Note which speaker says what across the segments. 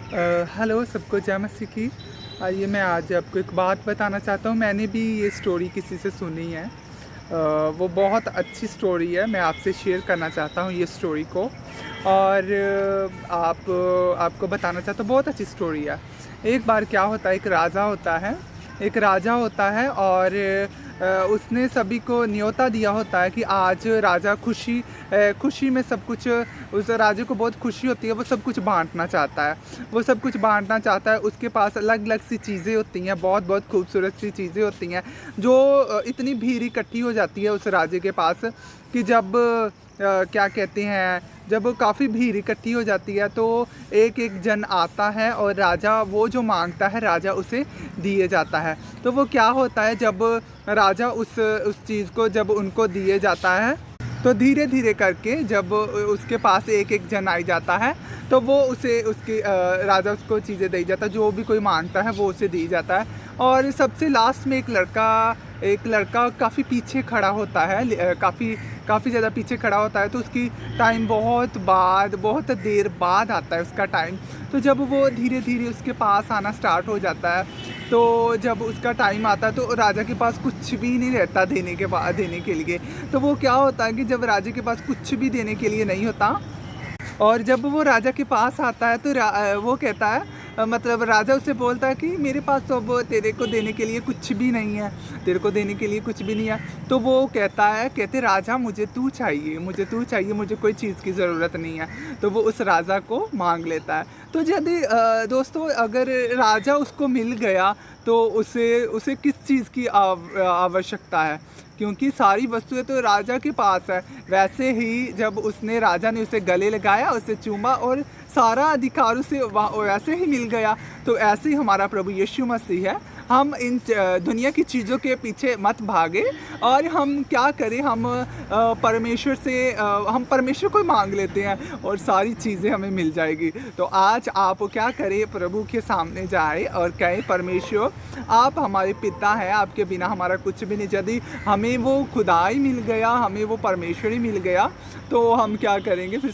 Speaker 1: Hello सबको, जय मसीह की। आइए मैं आज आपको एक बात बताना चाहता हूँ। मैंने भी ये स्टोरी किसी से सुनी है। वो बहुत अच्छी स्टोरी है। मैं आपसे शेयर करना चाहता हूँ ये स्टोरी को। और आपको बताना चाहता हूँ, बहुत अच्छी स्टोरी है। एक बार क्या होता है, एक राजा होता है और उसने सभी को न्योता दिया होता है कि आज राजा खुशी में सब कुछ, उस राजा को बहुत खुशी होती है, वो सब कुछ बांटना चाहता है। उसके पास अलग अलग सी चीज़ें होती हैं, बहुत बहुत खूबसूरत सी चीज़ें होती हैं, जो इतनी भीड़ इकट्ठी हो जाती है उस राजे के पास कि जब क्या कहते हैं, जब काफ़ी भीड़ इकट्ठी हो जाती है तो एक एक जन आता है और राजा वो जो मांगता है राजा उसे दिए जाता है। तो वो क्या होता है, जब राजा उस चीज़ को जब उनको दिए जाता है तो धीरे धीरे करके जब उसके पास एक एक जन आई जाता है तो वो उसे उसकी राजा उसको चीज़ें दे जाता है, जो भी कोई मांगता है वो उसे दी जाता है। और सबसे लास्ट में एक लड़का काफ़ी पीछे खड़ा होता है, काफ़ी ज़्यादा पीछे खड़ा होता है। तो उसकी टाइम बहुत देर बाद आता है उसका टाइम। तो जब वो धीरे धीरे उसके पास आना स्टार्ट हो जाता है, तो जब उसका टाइम आता है तो राजा के पास कुछ भी नहीं रहता देने के लिए। तो वो क्या होता है कि जब राजा के पास कुछ भी देने के लिए नहीं होता और जब वो राजा के पास आता है तो वो कहता है, मतलब राजा उससे बोलता है कि मेरे पास तो अब तेरे को देने के लिए कुछ भी नहीं है, तो वो कहते राजा मुझे तू चाहिए, मुझे कोई चीज़ की ज़रूरत नहीं है। तो वो उस राजा को मांग लेता है। तो यदि दोस्तों, अगर राजा उसको मिल गया तो उसे किस चीज़ की आवश्यकता है, क्योंकि सारी वस्तुएं तो राजा के पास है। वैसे ही जब राजा ने उसे गले लगाया, उसे चूमा और सारा अधिकार उसे वैसे ही मिल गया। तो ऐसे ही हमारा प्रभु यीशु मसीह है। हम इन दुनिया की चीज़ों के पीछे मत भागे और हम क्या करें, हम परमेश्वर को मांग लेते हैं और सारी चीज़ें हमें मिल जाएगी। तो आज आप क्या करें, प्रभु के सामने जाए और कहें, परमेश्वर आप हमारे पिता हैं, आपके बिना हमारा कुछ भी नहीं। यदि हमें वो खुदाई मिल गया, हमें वो परमेश्वर ही मिल गया, तो हम क्या करेंगे फिर।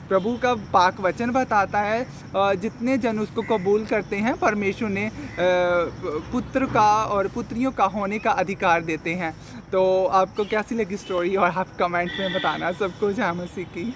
Speaker 1: प्रभु का पाक वचन बताता है, जितने जन उसको कबूल करते हैं परमेश्वर ने पुत्र का और पुत्रियों का होने का अधिकार देते हैं। तो आपको कैसी लगी स्टोरी, और आप कमेंट में बताना। सबको जय मसीह की।